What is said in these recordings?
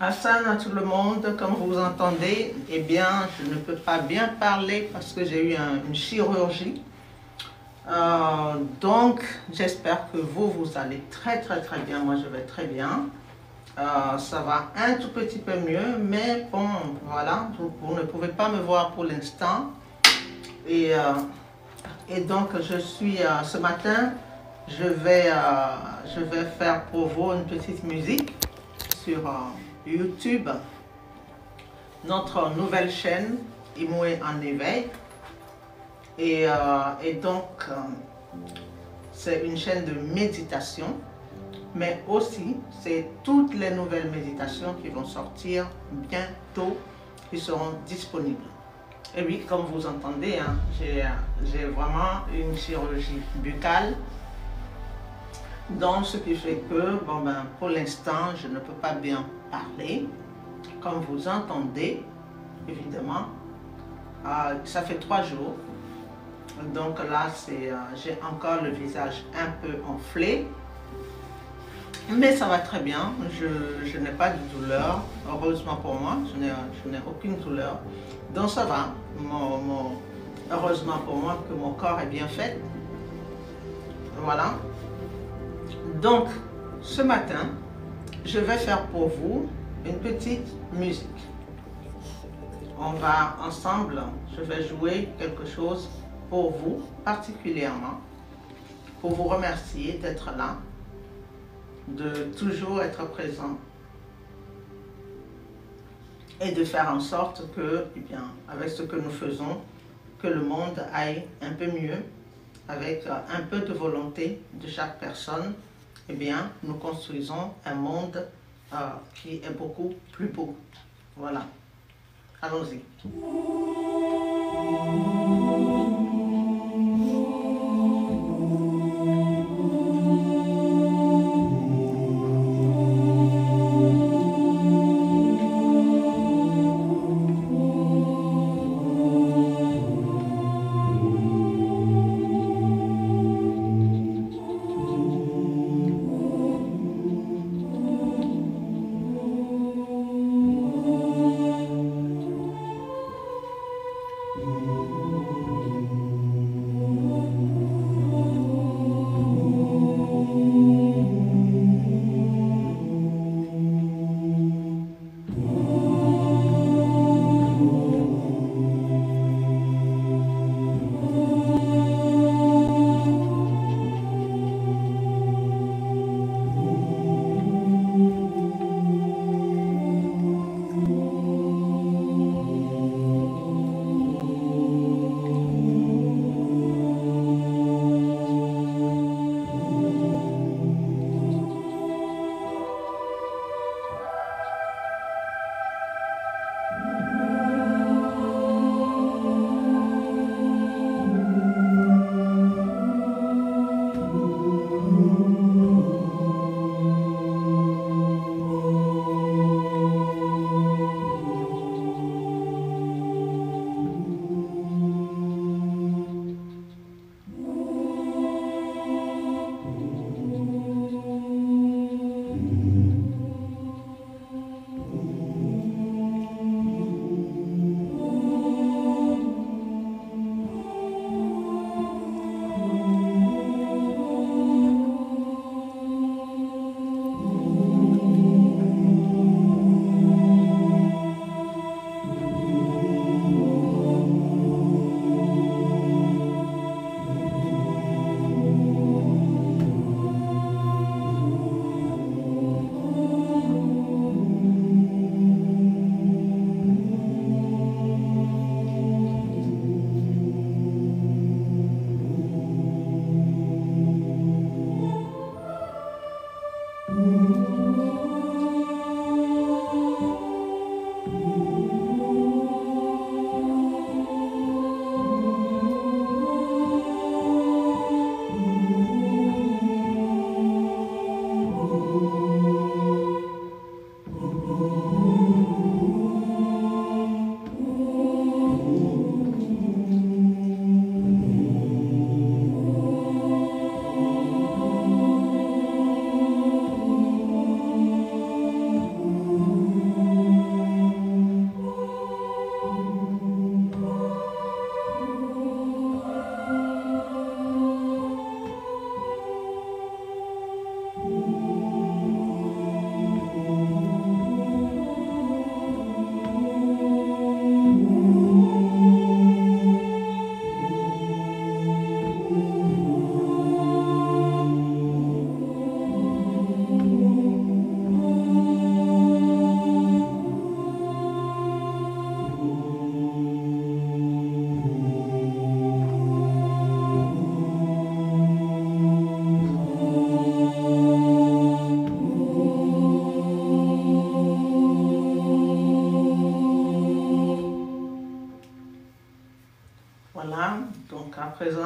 Hassan à tout le monde, comme vous entendez, eh bien, je ne peux pas bien parler parce que j'ai eu une chirurgie. Donc, j'espère que vous allez très bien. Moi, je vais très bien. Ça va un tout petit peu mieux, mais bon, voilà, vous ne pouvez pas me voir pour l'instant. Et, donc, je suis, ce matin, je vais faire pour vous une petite musique sur YouTube, notre nouvelle chaîne Imoué en éveil. Et donc, c'est une chaîne de méditation, mais aussi, c'est toutes les nouvelles méditations qui vont sortir bientôt, qui seront disponibles. Et oui, comme vous entendez, hein, j'ai vraiment une chirurgie buccale. Donc, ce qui fait que, bon ben, pour l'instant, je ne peux pas bien parler. Comme vous entendez, évidemment, ça fait 3 jours. Donc là, j'ai encore le visage un peu enflé. Mais ça va très bien. Je n'ai pas de douleur. Heureusement pour moi, je n'ai aucune douleur. Donc ça va. Heureusement pour moi que mon corps est bien fait. Voilà. Donc, ce matin, je vais faire pour vous une petite musique. On va ensemble, je vais jouer quelque chose pour vous particulièrement, pour vous remercier d'être là, de toujours être présent et de faire en sorte que, eh bien, avec ce que nous faisons, que le monde aille un peu mieux, avec un peu de volonté de chaque personne. Eh bien, nous construisons un monde qui est beaucoup plus beau. Voilà. Allons-y.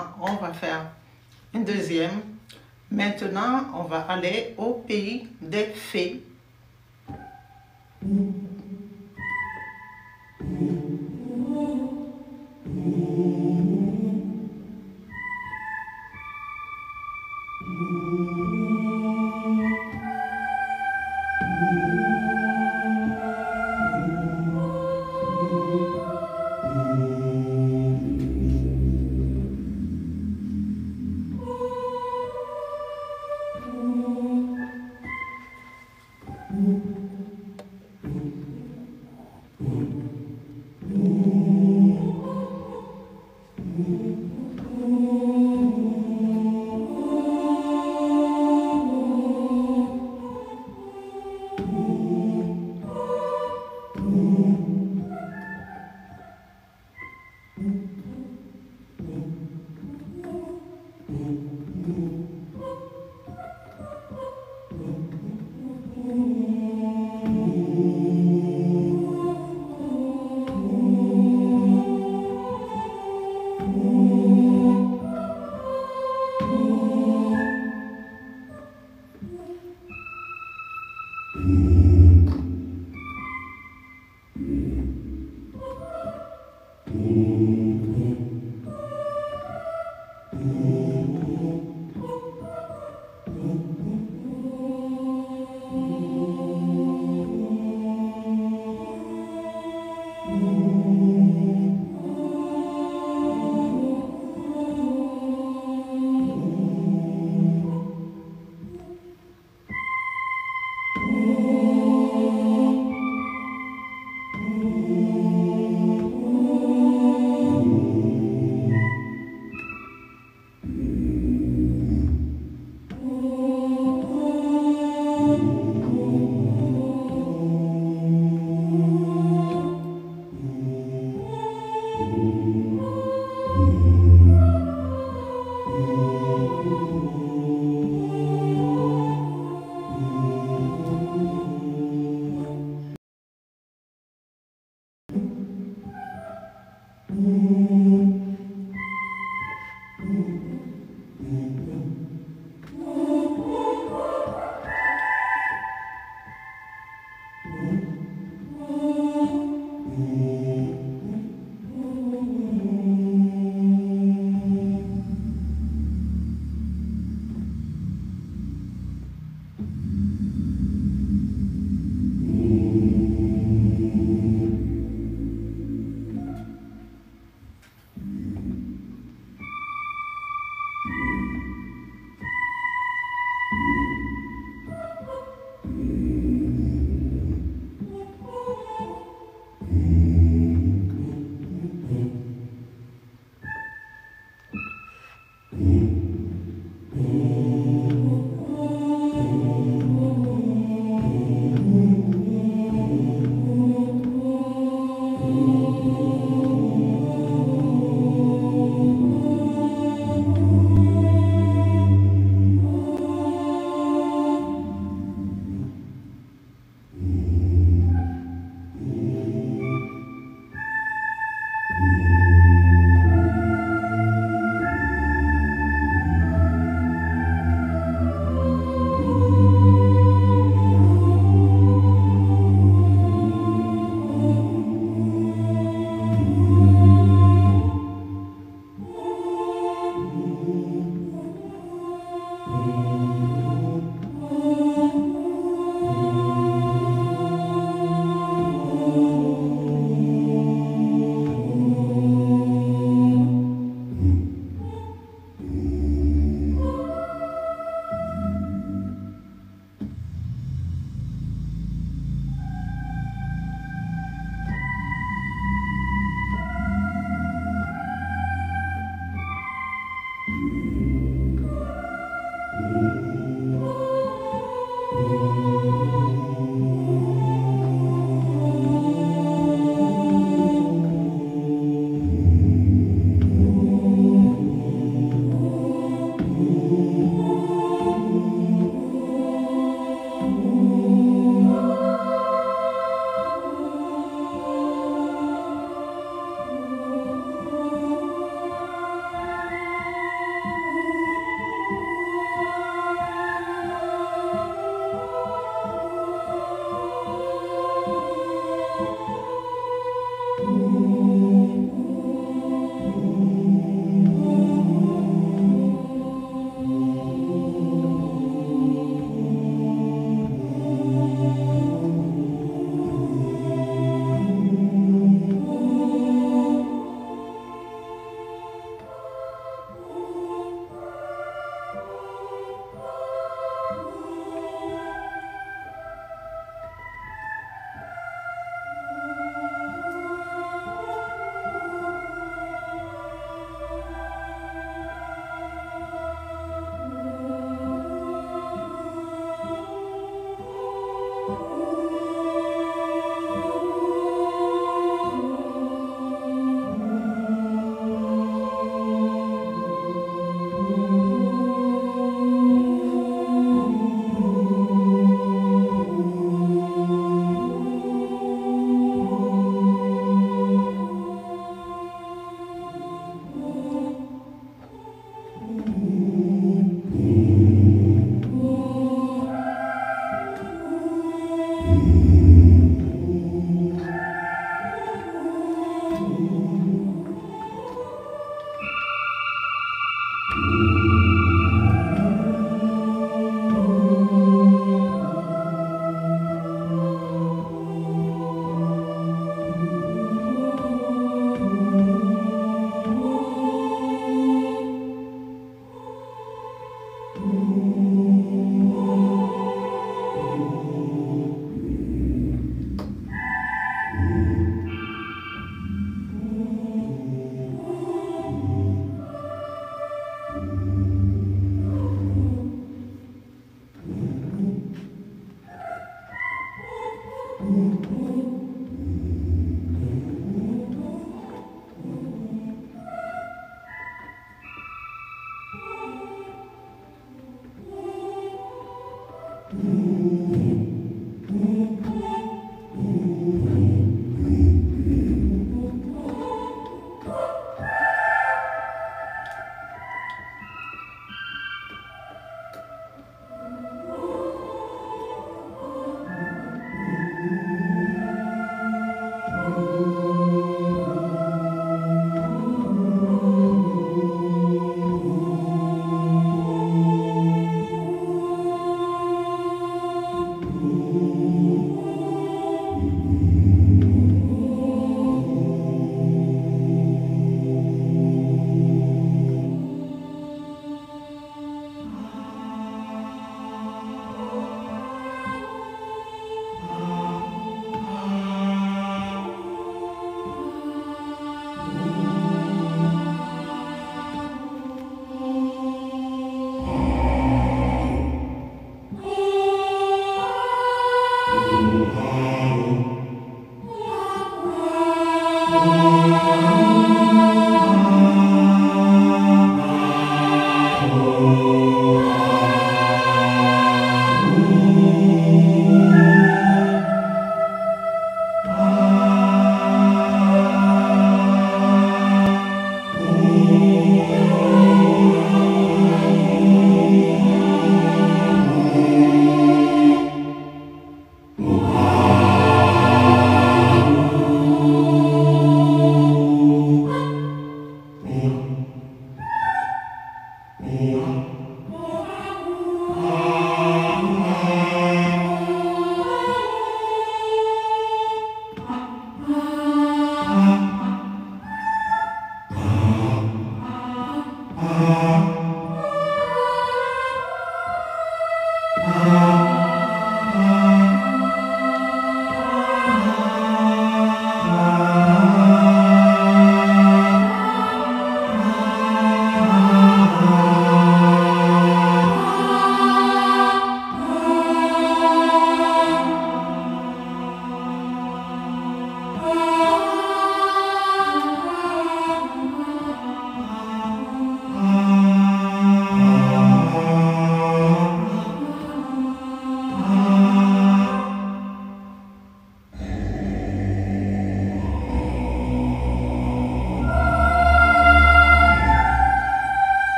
Maintenant, on va faire une deuxième. Maintenant, on va aller au pays des fées.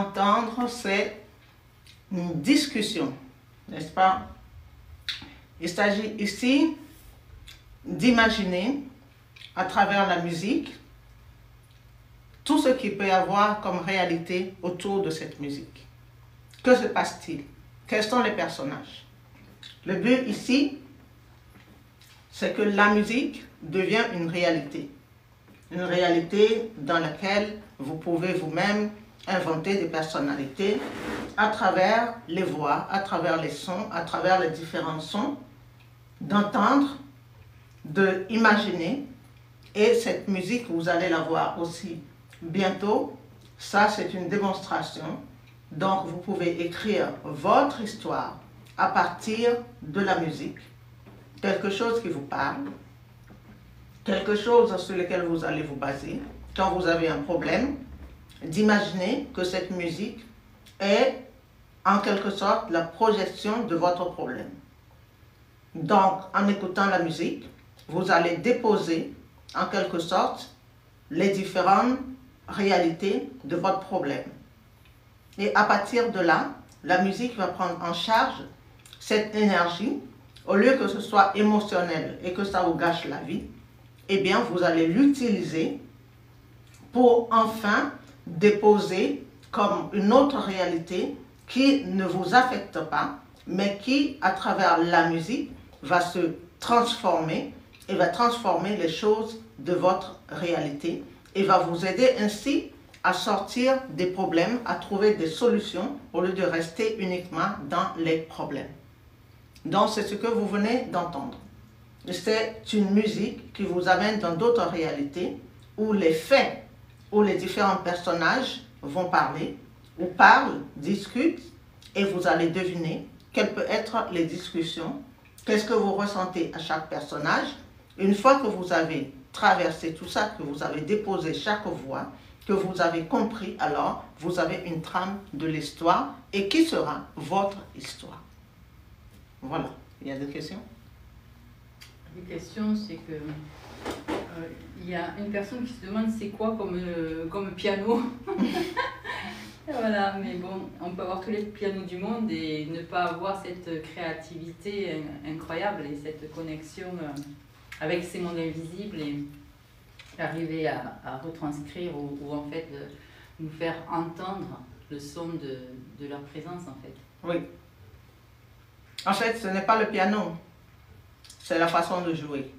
entendre, c'est une discussion, n'est-ce pas? Il s'agit ici d'imaginer à travers la musique tout ce qu'il peut y avoir comme réalité autour de cette musique. Que se passe-t-il? Quels sont les personnages? Le but ici, c'est que la musique devient une réalité. Une réalité dans laquelle vous pouvez vous-même inventer des personnalités à travers les voix, à travers les sons, à travers les différents sons, d'entendre, d'imaginer. Et cette musique, vous allez la voir aussi bientôt. Ça, c'est une démonstration. Donc, vous pouvez écrire votre histoire à partir de la musique. Quelque chose qui vous parle, quelque chose sur lequel vous allez vous baser. Quand vous avez un problème, d'imaginer que cette musique est en quelque sorte la projection de votre problème. Donc, en écoutant la musique, vous allez déposer en quelque sorte les différentes réalités de votre problème. Et à partir de là, la musique va prendre en charge cette énergie. Au lieu que ce soit émotionnel et que ça vous gâche la vie, eh bien, vous allez l'utiliser pour enfin déposer comme une autre réalité qui ne vous affecte pas, mais qui, à travers la musique, va se transformer et va transformer les choses de votre réalité et va vous aider ainsi à sortir des problèmes, à trouver des solutions au lieu de rester uniquement dans les problèmes. Donc, c'est ce que vous venez d'entendre. C'est une musique qui vous amène dans d'autres réalités où les faits, où les différents personnages vont parler, ou parlent, discutent, et vous allez deviner quelles peuvent être les discussions, qu'est-ce que vous ressentez à chaque personnage. Une fois que vous avez traversé tout ça, que vous avez déposé chaque voix, que vous avez compris, alors vous avez une trame de l'histoire et qui sera votre histoire. Voilà. Il y a des questions? Les questions, c'est que il y a une personne qui se demande c'est quoi comme piano. Voilà, mais bon, on peut avoir tous les pianos du monde et ne pas avoir cette créativité incroyable et cette connexion avec ces mondes invisibles et arriver à retranscrire ou en fait nous faire entendre le son de leur présence en fait. Oui. En fait, ce n'est pas le piano, c'est la façon de jouer.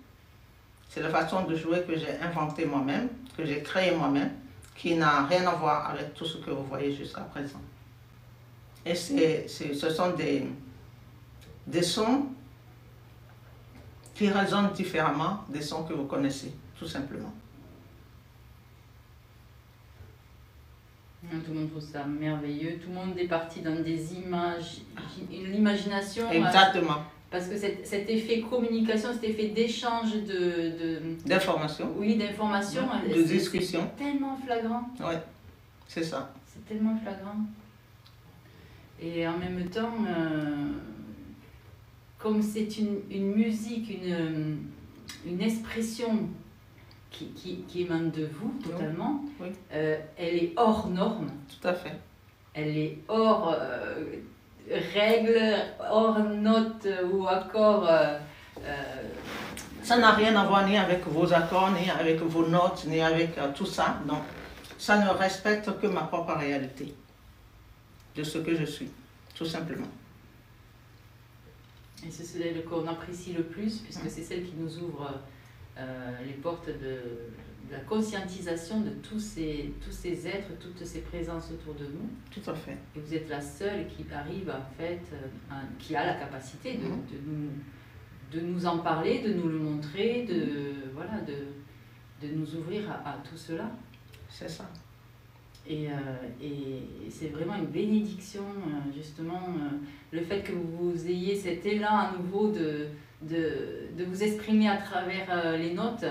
C'est la façon de jouer que j'ai inventée moi-même, que j'ai créée moi-même, qui n'a rien à voir avec tout ce que vous voyez jusqu'à présent. Et ce sont des sons qui résonnent différemment des sons que vous connaissez, tout simplement. Tout le monde trouve ça merveilleux, tout le monde est parti dans des images, l'imagination. Exactement. Parce que cet effet communication, cet effet d'échange d'informations. Oui, d'informations. De discussion. C'est tellement flagrant. Oui, c'est ça. C'est tellement flagrant. Et en même temps, comme c'est une musique, une expression qui émane de vous totalement, oui. Elle est hors norme. Tout à fait. Elle est hors règles, hors notes ou accords. Ça n'a rien à voir ni avec vos accords, ni avec vos notes, ni avec tout ça. Donc, ça ne respecte que ma propre réalité de ce que je suis, tout simplement. Et c'est celle qu'on apprécie le plus, puisque c'est celle qui nous ouvre les portes de la conscientisation de tous ces êtres, toutes ces présences autour de nous. Tout à fait. Et vous êtes la seule qui arrive, en fait, qui a la capacité de nous en parler, de nous le montrer, de nous ouvrir à tout cela. C'est ça. Et c'est vraiment une bénédiction, justement, le fait que vous ayez cet élan à nouveau de vous exprimer à travers les notes.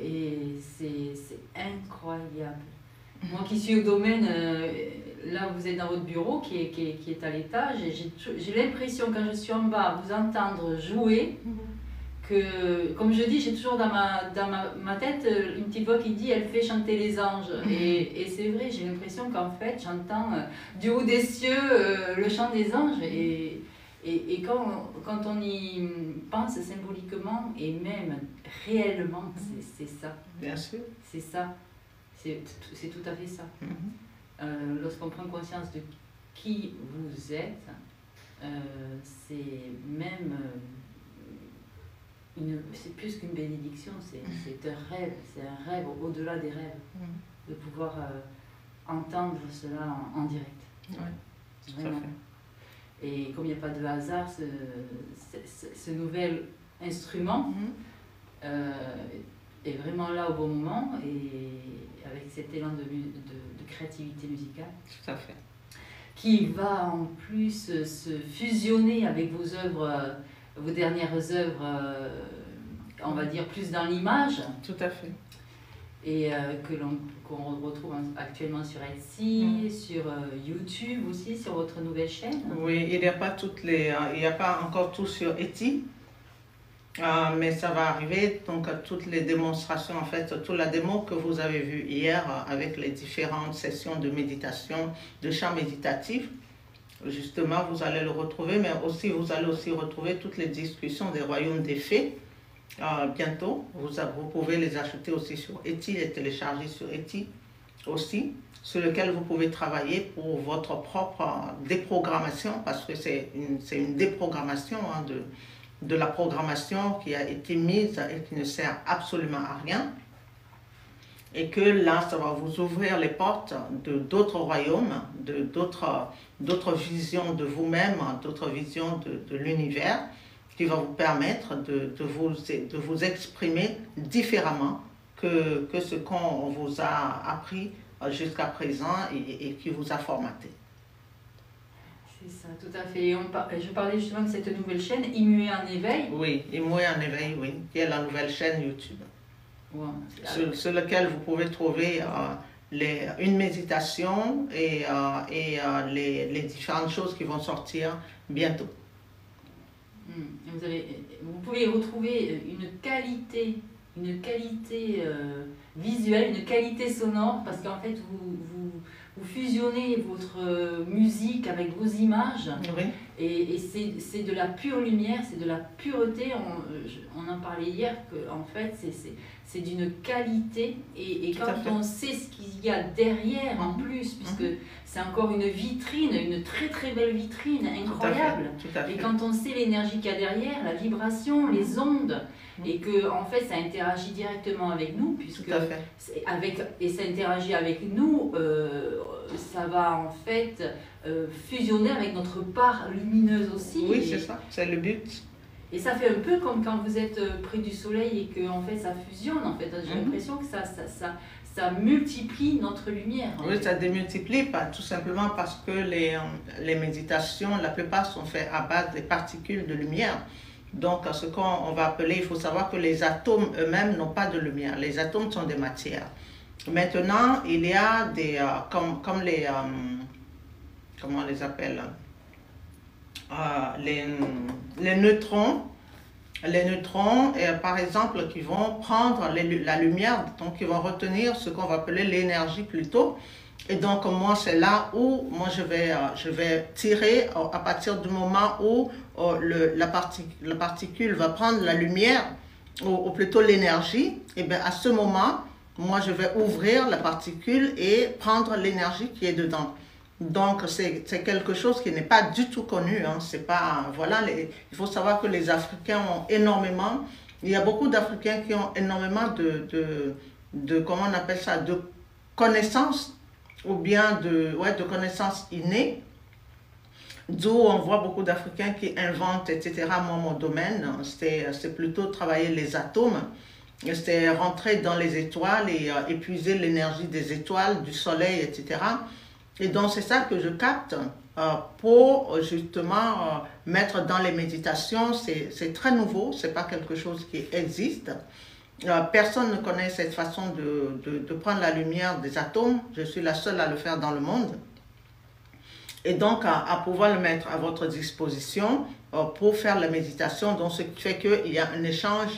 Et c'est incroyable. Moi qui suis au domaine, là vous êtes dans votre bureau qui est à l'étage, et j'ai l'impression quand je suis en bas, vous entendre jouer, que, comme je dis, j'ai toujours dans ma tête une petite voix qui dit elle fait chanter les anges. Et c'est vrai, j'ai l'impression qu'en fait j'entends du haut des cieux le chant des anges. Et quand on y pense symboliquement et même réellement, c'est ça. Bien sûr. C'est ça. C'est tout à fait ça. Lorsqu'on prend conscience de qui vous êtes, c'est même c'est plus qu'une bénédiction, c'est un rêve, c'est un rêve au-delà des rêves, de pouvoir entendre cela en direct. Oui, tout à fait. Et comme il n'y a pas de hasard, ce nouvel instrument est vraiment là au bon moment et avec cet élan de créativité musicale. Tout à fait. Qui va en plus se fusionner avec vos œuvres, vos dernières œuvres, on va dire plus dans l'image. Tout à fait. Et qu'on retrouve actuellement sur Etsy, sur YouTube aussi, sur votre nouvelle chaîne. Oui, il n'y a pas encore tout sur Etsy, mais ça va arriver. Donc toutes les démonstrations, en fait, toute la démo que vous avez vue hier avec les différentes sessions de méditation, de chant méditatif, justement, vous allez le retrouver, mais aussi vous allez aussi retrouver toutes les discussions des royaumes des fées. Bientôt, vous pouvez les acheter aussi sur Etsy, les télécharger sur Etsy aussi, sur lequel vous pouvez travailler pour votre propre déprogrammation, parce que c'est une déprogrammation de la programmation qui a été mise et qui ne sert absolument à rien. Et que là, ça va vous ouvrir les portes de d'autres royaumes, d'autres visions de vous-même, d'autres visions de l'univers, qui va vous permettre de vous exprimer différemment que ce qu'on vous a appris jusqu'à présent et qui vous a formaté. C'est ça, tout à fait. Je parlais justement de cette nouvelle chaîne, Immué en éveil. Oui, Immué en éveil, oui, qui est la nouvelle chaîne YouTube. Wow. Sur laquelle vous pouvez trouver une méditation et les différentes choses qui vont sortir bientôt. Vous pouvez retrouver une qualité visuelle, une qualité sonore, parce qu'en fait vous fusionnez votre musique avec vos images, oui. Et c'est de la pure lumière, c'est de la pureté. On en parlait hier, que en fait c'est d'une qualité, et quand on sait ce qu'il y a derrière en plus, puisque c'est encore une vitrine, une très très belle vitrine, incroyable. Tout à fait. Et quand on sait l'énergie qu'il y a derrière, la vibration, les ondes, et que en fait ça interagit directement avec nous, puisque et ça interagit avec nous, ça va en fait fusionner avec notre part lumineuse aussi. Oui, c'est ça, c'est le but. Et ça fait un peu comme quand vous êtes près du soleil et que en fait ça fusionne. En fait, j'ai l'impression que ça multiplie notre lumière. Oui, ça démultiplie, tout simplement parce que les méditations, la plupart sont faites à base des particules de lumière. Donc, ce qu'on va appeler, il faut savoir que les atomes eux-mêmes n'ont pas de lumière. Les atomes sont des matières. Maintenant, il y a des, comme les, comment on les appelle, les neutrons, par exemple, qui vont prendre la lumière, donc qui vont retenir ce qu'on va appeler l'énergie plutôt. Et donc, moi, c'est là où moi, je vais tirer à partir du moment où la particule va prendre la lumière, ou plutôt l'énergie. Et bien, à ce moment, moi, je vais ouvrir la particule et prendre l'énergie qui est dedans. Donc, c'est quelque chose qui n'est pas du tout connu. Hein. C'est pas, voilà, il faut savoir que les Africains ont énormément, il y a beaucoup d'Africains qui ont énormément de comment on appelle ça, de connaissances, ou bien de connaissances innées, d'où on voit beaucoup d'Africains qui inventent, etc. Moi, mon domaine, c'est plutôt travailler les atomes, c'est rentrer dans les étoiles et épuiser l'énergie des étoiles, du soleil, etc. Et donc, c'est ça que je capte pour justement mettre dans les méditations. C'est très nouveau, c'est pas quelque chose qui existe. Personne ne connaît cette façon de prendre la lumière des atomes. Je suis la seule à le faire dans le monde. et donc à pouvoir le mettre à votre disposition pour faire la méditation. Donc, ce qui fait qu'il y a un échange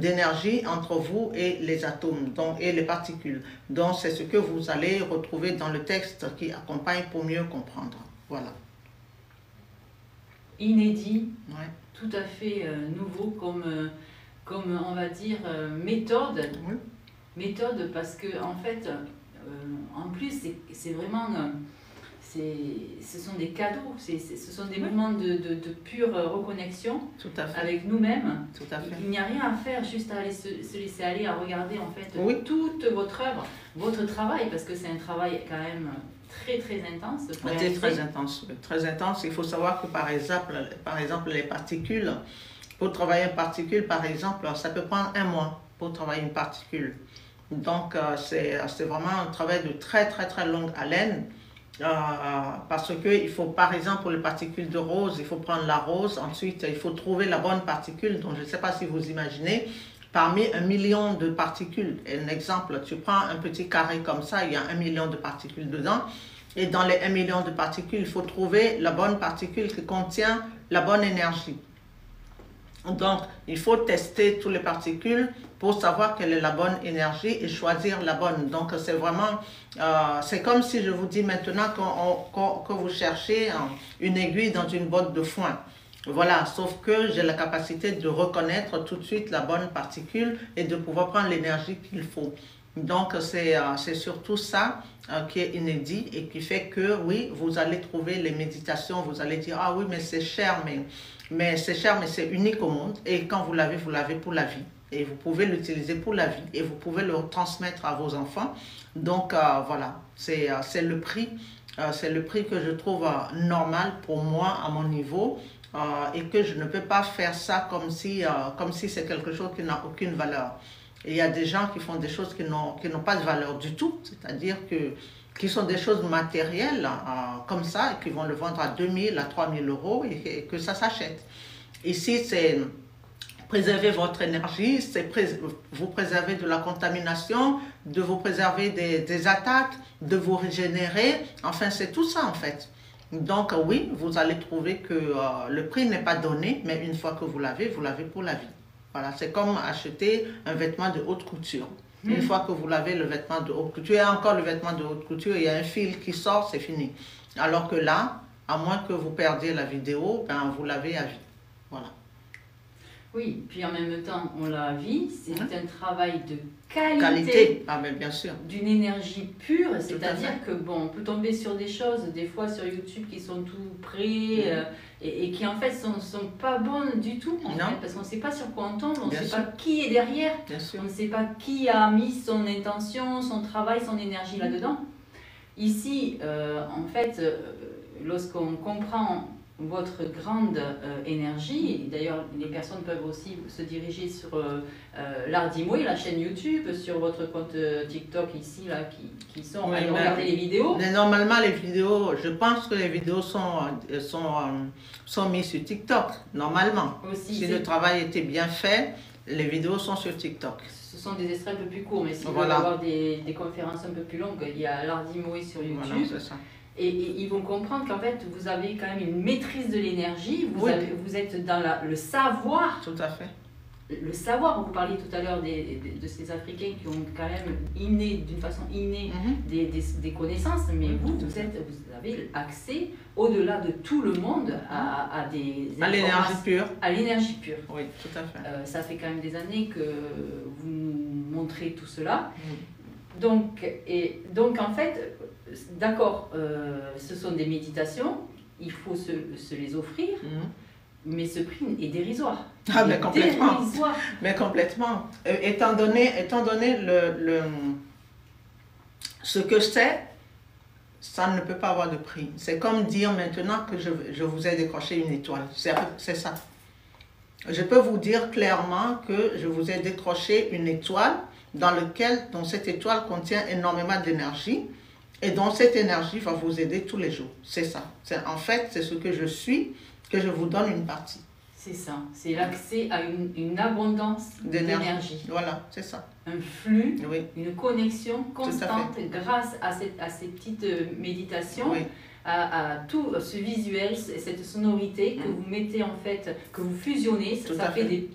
d'énergie entre vous et les atomes donc, et les particules. Donc, c'est ce que vous allez retrouver dans le texte qui accompagne pour mieux comprendre. Voilà. Inédit, Ouais. tout à fait nouveau comme on va dire, méthode. Oui. Méthode parce que, en fait, en plus, c'est vraiment... ce sont des cadeaux, ce sont des moments de pure reconnexion avec nous-mêmes. Tout à fait. Il n'y a rien à faire, juste à aller se laisser aller, à regarder en fait oui. toute votre œuvre, votre travail, parce que c'est un travail quand même très très intense. C'est très intense, très intense. Il faut savoir que par exemple les particules, pour travailler une particule par exemple, ça peut prendre 1 mois pour travailler une particule. Donc c'est vraiment un travail de très longue haleine. Parce qu'il faut, par exemple, pour les particules de rose, il faut prendre la rose, ensuite il faut trouver la bonne particule. Donc je ne sais pas si vous imaginez, parmi 1 million de particules, un exemple, tu prends un petit carré comme ça, il y a 1 million de particules dedans, et dans les 1 million de particules, il faut trouver la bonne particule qui contient la bonne énergie. Donc, il faut tester toutes les particules pour savoir quelle est la bonne énergie et choisir la bonne. Donc, c'est vraiment, c'est comme si je vous dis maintenant que vous cherchez une aiguille dans une botte de foin. Voilà, sauf que j'ai la capacité de reconnaître tout de suite la bonne particule et de pouvoir prendre l'énergie qu'il faut. Donc, c'est surtout ça qui est inédit et qui fait que, oui, vous allez trouver les méditations, vous allez dire, ah oui, mais c'est cher, mais c'est cher, mais c'est unique au monde. Et quand vous l'avez pour la vie. Et vous pouvez l'utiliser pour la vie. Et vous pouvez le transmettre à vos enfants. Donc, voilà, c'est le prix. C'est le prix que je trouve normal pour moi, à mon niveau. Et que je ne peux pas faire ça comme si c'est quelque chose qui n'a aucune valeur. Et il y a des gens qui font des choses qui n'ont pas de valeur du tout. C'est-à-dire qui sont des choses matérielles comme ça et qui vont le vendre à 2 000, à 3 000 euros et que ça s'achète. Ici, c'est préserver votre énergie, c'est vous préserver de la contamination, de vous préserver des attaques, de vous régénérer. Enfin, c'est tout ça en fait. Donc oui, vous allez trouver que le prix n'est pas donné, mais une fois que vous l'avez pour la vie. Voilà, c'est comme acheter un vêtement de haute couture. Une fois que vous l'avez, le vêtement de haute couture, et encore le vêtement de haute couture, il y a un fil qui sort, c'est fini. Alors que là, à moins que vous perdiez la vidéo, ben, vous l'avez à vie. Voilà. Oui, puis en même temps, on l'a vu, c'est un travail de qualité. Qualité, ah ben bien sûr. D'une énergie pure, c'est-à-dire que bon, on peut tomber sur des choses, des fois sur YouTube, qui sont tout prêts et qui en fait sont pas bonnes du tout, en fait, parce qu'on ne sait pas sur quoi on tombe, on ne sait pas qui est derrière, on ne sait pas qui a mis son intention, son travail, son énergie là-dedans. Ici, en fait, lorsqu'on comprend votre grande énergie, d'ailleurs les personnes peuvent aussi se diriger sur l'Ardimoy, la chaîne YouTube, sur votre compte TikTok ici, là, qui sont à regarder les vidéos. Mais normalement les vidéos, je pense que les vidéos sont mises sur TikTok, normalement. Aussi, si le travail était bien fait, les vidéos sont sur TikTok. Ce sont des extraits un peu plus courts, mais si vous voulez avoir des conférences un peu plus longues, il y a l'Ardimoy sur YouTube. Voilà, c'est ça. Et ils vont comprendre qu'en fait, vous avez quand même une maîtrise de l'énergie, vous êtes dans le savoir. Tout à fait. Le savoir, vous parliez tout à l'heure de ces Africains qui ont quand même d'une façon innée des connaissances, mais vous avez accès au-delà de tout le monde à l'énergie pure. À l'énergie pure. Oui, tout à fait. Ça fait quand même des années que vous nous montrez tout cela. Donc en fait, d'accord, ce sont des méditations, il faut se les offrir, mais ce prix est dérisoire. Ah, mais complètement. Mais complètement. Étant donné ce que c'est, ça ne peut pas avoir de prix. C'est comme dire maintenant que je vous ai décroché une étoile. C'est ça. Je peux vous dire clairement que je vous ai décroché une étoile dont cette étoile contient énormément d'énergie et dont cette énergie va vous aider tous les jours. C'est ça. En fait, c'est ce que je suis, que je vous donne une partie. C'est ça. C'est l'accès à une abondance d'énergie. Voilà, c'est ça. Un flux, une connexion constante grâce à ces petites méditations. à tout ce visuel, cette sonorité que vous mettez en fait, que vous fusionnez, ça fait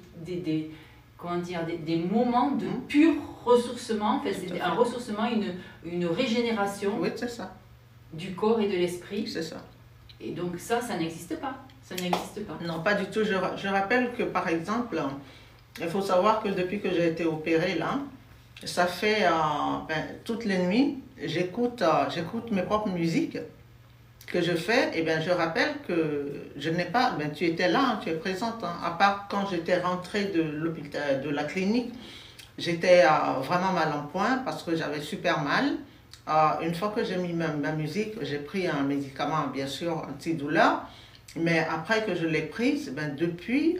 comment dire, des moments de pur ressourcement, enfin, c'est un ressourcement, une régénération du corps et de l'esprit. C'est ça. Et donc ça n'existe pas. Ça n'existe pas. Non, pas du tout. Je rappelle que par exemple, il faut savoir que depuis que j'ai été opérée là, ça fait toutes les nuits, j'écoute mes propres musiques que je fais. Et bien je rappelle que je n'ai pas, tu étais là, hein, tu es présente, hein, à part quand j'étais rentrée de l'hôpital, de la clinique, j'étais vraiment mal en point parce que j'avais super mal. Une fois que j'ai mis ma musique, j'ai pris un médicament, bien sûr, antidouleur. Mais après que je l'ai prise, depuis,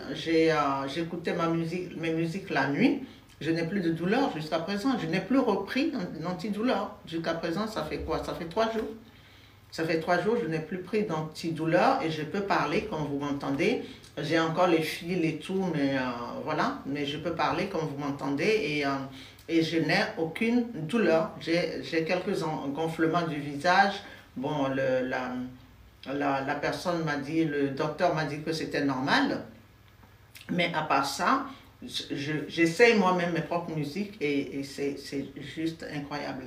j'écoutais mes musiques la nuit. Je n'ai plus de douleur jusqu'à présent. Je n'ai plus repris d'antidouleur. Jusqu'à présent, ça fait quoi? Ça fait 3 jours. Ça fait 3 jours, je n'ai plus pris d'antidouleur et je peux parler comme vous m'entendez. J'ai encore les fils et tout, mais voilà. Mais je peux parler comme vous m'entendez et je n'ai aucune douleur. J'ai quelques gonflements du visage. Bon, la personne m'a dit, le docteur m'a dit que c'était normal. Mais à part ça, j'essaye moi-même mes propres musiques et c'est juste incroyable.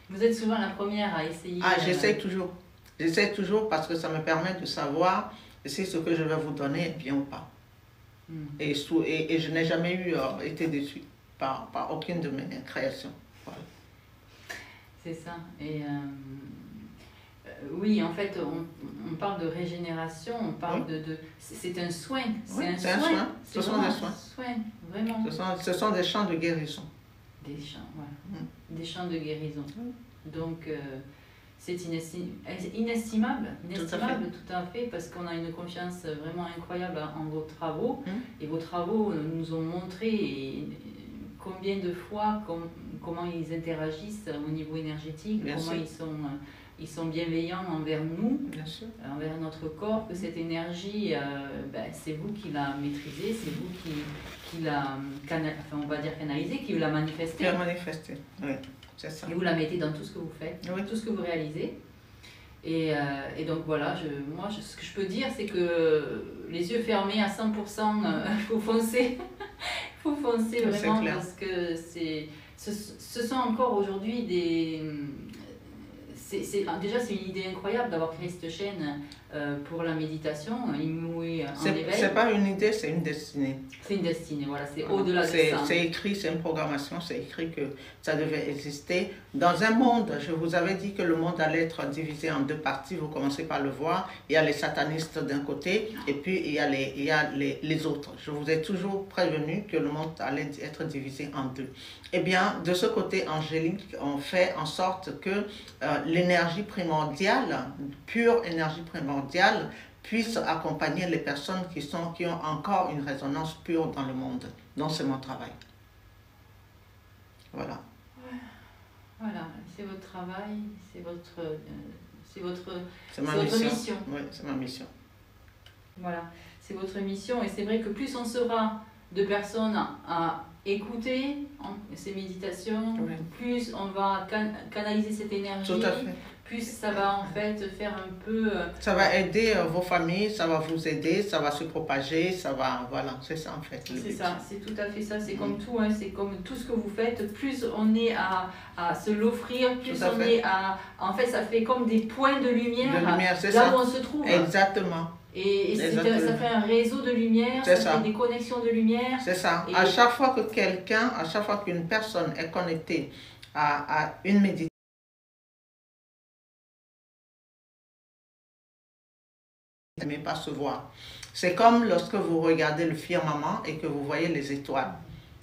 Vous êtes souvent la première à essayer. J'essaie toujours. J'essaie toujours parce que ça me permet de savoir si ce que je vais vous donner est bien ou pas. Et je n'ai jamais été déçue par aucune de mes créations. Voilà. C'est ça. Et oui, en fait, on parle de régénération, on parle c'est un soin. C'est un soin. Ce sont des soins. Vraiment. Ce sont des chants de guérison. Des chants, voilà. Des chants de guérison. Donc, c'est inestimable, tout à fait, parce qu'on a une confiance vraiment incroyable en vos travaux. Et vos travaux nous ont montré combien de fois, comment ils interagissent au niveau énergétique, ils sont bienveillants envers nous, envers notre corps, que cette énergie, c'est vous qui la maîtrisez, c'est vous qui la on va dire canalisée, qui la manifestez. Qui la manifestez, oui, c'est ça. Et vous la mettez dans tout ce que vous faites, tout ce que vous réalisez. Et donc voilà, ce que je peux dire, c'est que les yeux fermés à 100%, il faut foncer. Il faut foncer vraiment parce que ce sont encore aujourd'hui déjà, c'est une idée incroyable d'avoir créé cette chaîne pour la méditation, Imoué en éveil. C'est pas une idée, c'est une destinée. C'est une destinée, voilà, c'est au-delà de ça. C'est écrit, c'est une programmation, c'est écrit que ça devait exister dans un monde. Je vous avais dit que le monde allait être divisé en 2 parties, vous commencez par le voir. Il y a les satanistes d'un côté et puis il y a les autres. Je vous ai toujours prévenu que le monde allait être divisé en 2. Eh bien, de ce côté angélique, on fait en sorte que l'énergie primordiale, pure énergie primordiale, puisse accompagner les personnes qui ont encore une résonance pure dans le monde. Donc, c'est mon travail. Voilà. Voilà, c'est votre travail, c'est votre mission. Oui, c'est ma mission. Voilà, c'est votre mission et c'est vrai que plus on sera de personnes à écouter ces méditations, plus on va canaliser cette énergie. Tout à fait. Plus ça va en fait faire un peu... Ça va aider vos familles, ça va vous aider, ça va se propager, ça va... Voilà, c'est ça en fait. C'est ça, c'est tout à fait ça. C'est comme tout, hein, c'est comme tout ce que vous faites. Plus on est à se l'offrir, plus on est à... En fait, ça fait comme des points de lumière, là où on se trouve. Exactement. Et ça fait un réseau de lumière, ça fait des connexions de lumière. C'est ça. À chaque fois qu'une personne est connectée à une méditation, mais pas se voir. C'est comme lorsque vous regardez le firmament et que vous voyez les étoiles.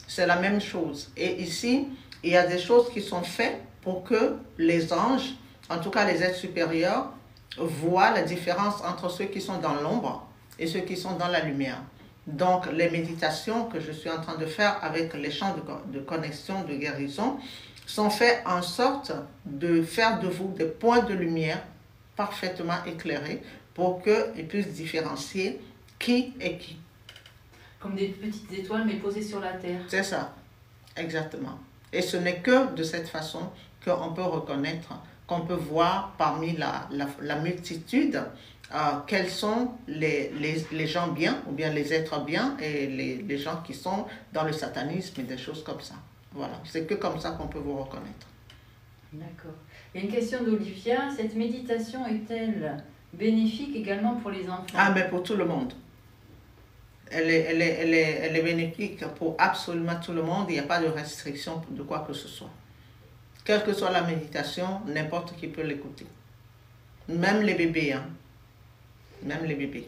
C'est la même chose. Et ici, il y a des choses qui sont faites pour que les anges, en tout cas les êtres supérieurs, voient la différence entre ceux qui sont dans l'ombre et ceux qui sont dans la lumière. Donc, les méditations que je suis en train de faire avec les champs de connexion, de guérison, sont faites en sorte de faire de vous des points de lumière parfaitement éclairés pour qu'ils puissent différencier qui est qui. Comme des petites étoiles, mais posées sur la terre. C'est ça, exactement. Et ce n'est que de cette façon qu'on peut reconnaître qu'on peut voir parmi la multitude quels sont les gens bien, ou bien les êtres bien, et les gens qui sont dans le satanisme et des choses comme ça. Voilà, c'est que comme ça qu'on peut vous reconnaître. D'accord. Il y a une question d'Olivia. Cette méditation est-elle bénéfique également pour les enfants? Ah, mais pour tout le monde. Elle est bénéfique pour absolument tout le monde. Il n'y a pas de restriction de quoi que ce soit. Quelle que soit la méditation, n'importe qui peut l'écouter. Même les bébés, hein. Même les bébés.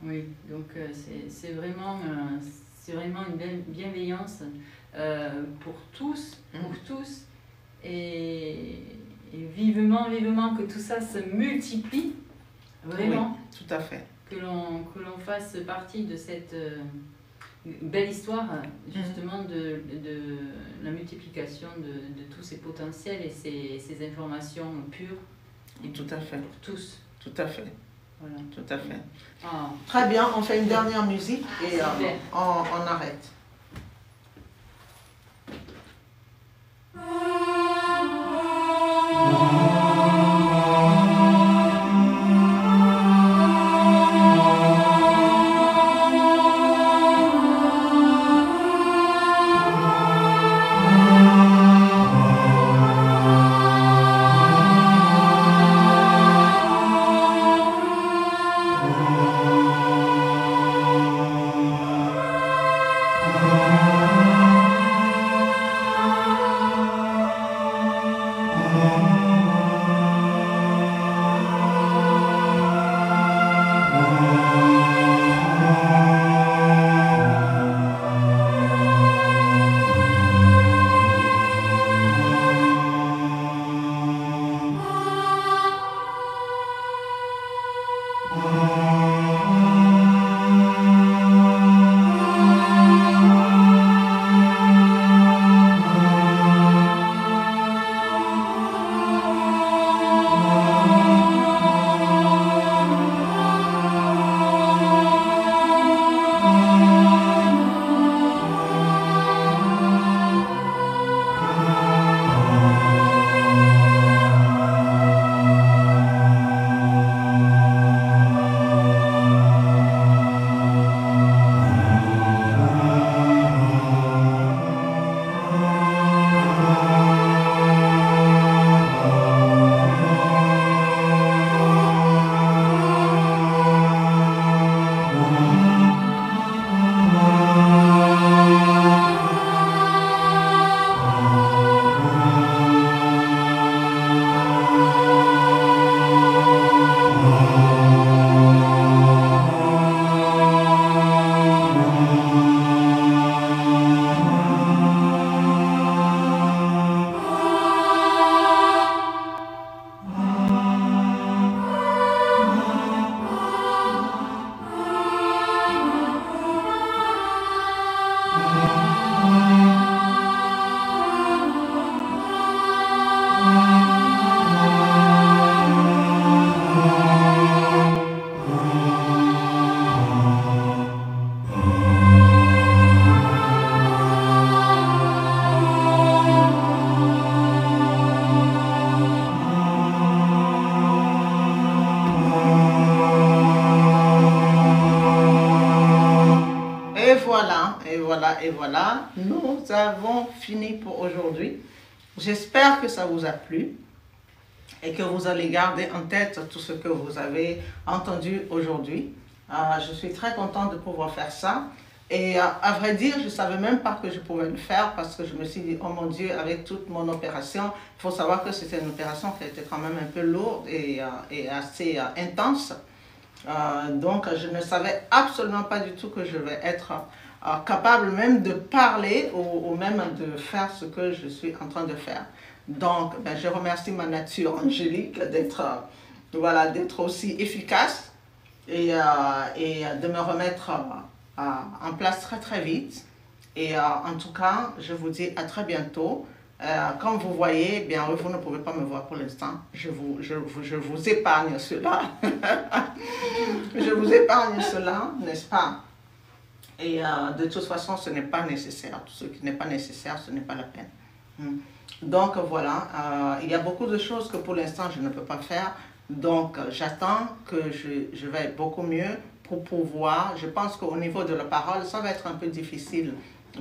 Oui, donc c'est vraiment une bienveillance pour tous, et vivement que tout ça se multiplie, vraiment. Oui, tout à fait. Que l'on fasse partie de cette belle histoire, justement, de la multiplication de tous ces potentiels et ces informations pures. Et tout à fait. Pour tous. Tout à fait. Voilà. Tout à fait. Ah. Très bien, on fait une dernière musique et on arrête. Et voilà, nous avons fini pour aujourd'hui. J'espère que ça vous a plu et que vous allez garder en tête tout ce que vous avez entendu aujourd'hui. Je suis très contente de pouvoir faire ça. Et à vrai dire, je ne savais même pas que je pouvais le faire parce que je me suis dit, oh mon Dieu, avec toute mon opération, il faut savoir que c'était une opération qui était quand même un peu lourde et assez intense. Donc, je ne savais absolument pas du tout que je vais être capable même de parler ou même de faire ce que je suis en train de faire. Donc, je remercie ma nature angélique d'être aussi efficace et de me remettre en place très très vite. Et en tout cas, je vous dis à très bientôt. Comme vous voyez, bien, vous ne pouvez pas me voir pour l'instant. Je vous épargne cela. Je vous épargne cela, n'est-ce pas? Et de toute façon, ce n'est pas nécessaire. Tout ce qui n'est pas nécessaire, ce n'est pas la peine. Donc voilà, il y a beaucoup de choses que pour l'instant je ne peux pas faire. Donc j'attends que je vais beaucoup mieux pour pouvoir. Je pense qu'au niveau de la parole, ça va être un peu difficile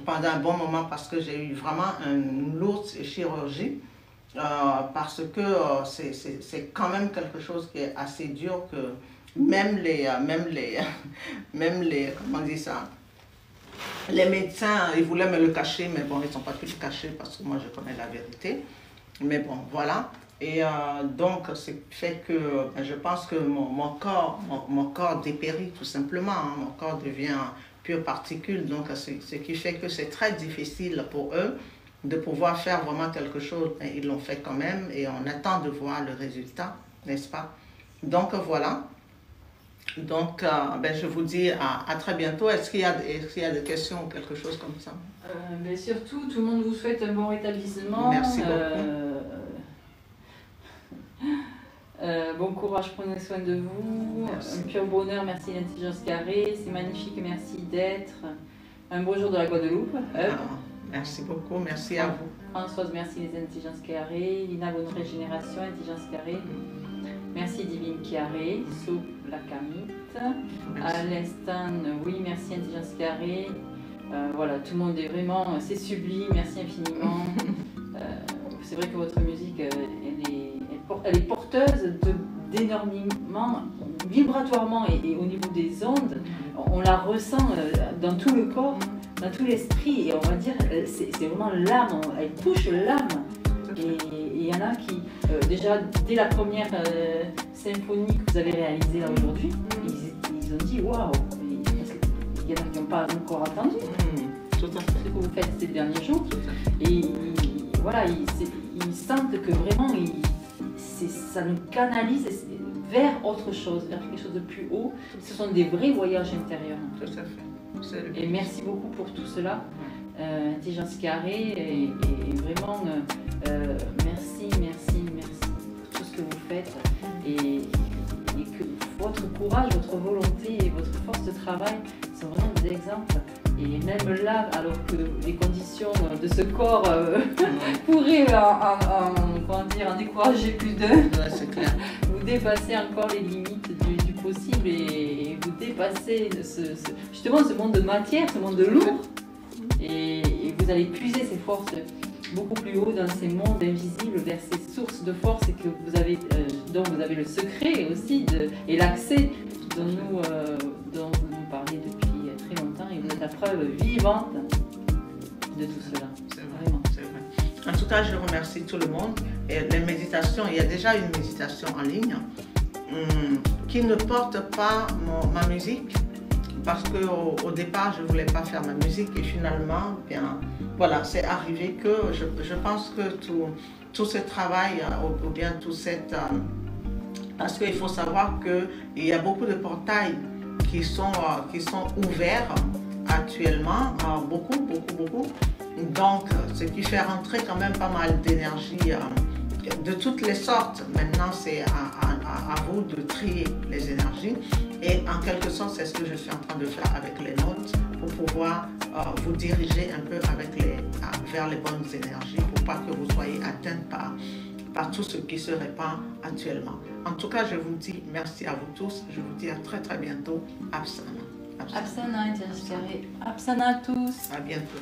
pendant un bon moment parce que j'ai eu vraiment une lourde chirurgie. Parce que c'est quand même quelque chose qui est assez dur que même comment on dit ça, les médecins, ils voulaient me le cacher, mais bon, ils n'ont pas pu le cacher parce que moi, je connais la vérité. Mais bon, voilà. Et donc, ce qui fait que je pense que mon corps dépérit tout simplement. Hein. Mon corps devient pure particule. Donc, ce qui fait que c'est très difficile pour eux de pouvoir faire vraiment quelque chose. Mais ils l'ont fait quand même et on attend de voir le résultat, n'est-ce pas? Donc, voilà. Donc, je vous dis à très bientôt. Est-ce qu'il y a des questions ou quelque chose comme ça? Mais surtout, tout le monde vous souhaite un bon rétablissement. Merci beaucoup. Bon courage, prenez soin de vous. Merci. Un pur bonheur, merci l'intelligence carrée. C'est magnifique, merci d'être. Un beau jour de la Guadeloupe. Merci beaucoup, merci à vous. Françoise, merci les intelligences carrées. Lina, bonne régénération, intelligence carrée. Merci Divine Carré, sous la Camite. À l'instant, oui, merci Intelligence Carré. Voilà, tout le monde est vraiment, c'est sublime, merci infiniment. C'est vrai que votre musique, elle est porteuse d'énormément, vibratoirement et au niveau des ondes, on la ressent dans tout le corps, dans tout l'esprit, et on va dire, c'est vraiment l'âme, elle touche l'âme. Et il y en a qui, déjà, dès la première symphonie que vous avez réalisée là aujourd'hui, ils ont dit waouh, il y en a qui n'ont pas encore entendu Tout à fait. ce que vous faites ces derniers jours. Et voilà, ils sentent que vraiment, ça nous canalise vers autre chose, vers quelque chose de plus haut. Ce sont des vrais voyages intérieurs. Tout à fait. Et merci beaucoup pour tout cela. Intelligence carrée et vraiment merci pour tout ce que vous faites et que votre courage, votre volonté et votre force de travail sont vraiment des exemples. Et même là, alors que les conditions de ce corps pourraient en décourager plus d'un, C'est clair. vous dépassez encore les limites du possible et vous dépassez justement ce monde de matière, ce monde de lourd. Et vous allez puiser ces forces beaucoup plus haut dans ces mondes invisibles, vers ces sources de force que vous avez, dont vous avez le secret aussi et l'accès dont vous nous parlez depuis très longtemps. Et vous êtes la preuve vivante de tout cela. C'est vrai, c'est vrai. En tout cas, je remercie tout le monde. Et les méditations, il y a déjà une méditation en ligne qui ne porte pas ma musique. Parce qu'au départ, je ne voulais pas faire ma musique et finalement, bien, voilà, c'est arrivé que je pense que tout ce travail, ou bien tout cette... parce qu'il faut savoir qu'il y a beaucoup de portails qui sont ouverts actuellement, beaucoup. Donc, ce qui fait rentrer quand même pas mal d'énergie de toutes les sortes. Maintenant, c'est à vous de trier les énergies. Et en quelque sorte, c'est ce que je suis en train de faire avec les notes pour pouvoir vous diriger un peu vers les bonnes énergies pour pas que vous soyez atteints par tout ce qui se répand actuellement. En tout cas, je vous dis merci à vous tous. Je vous dis à très très bientôt. Apsana. Apsana, Apsana à tous. À bientôt.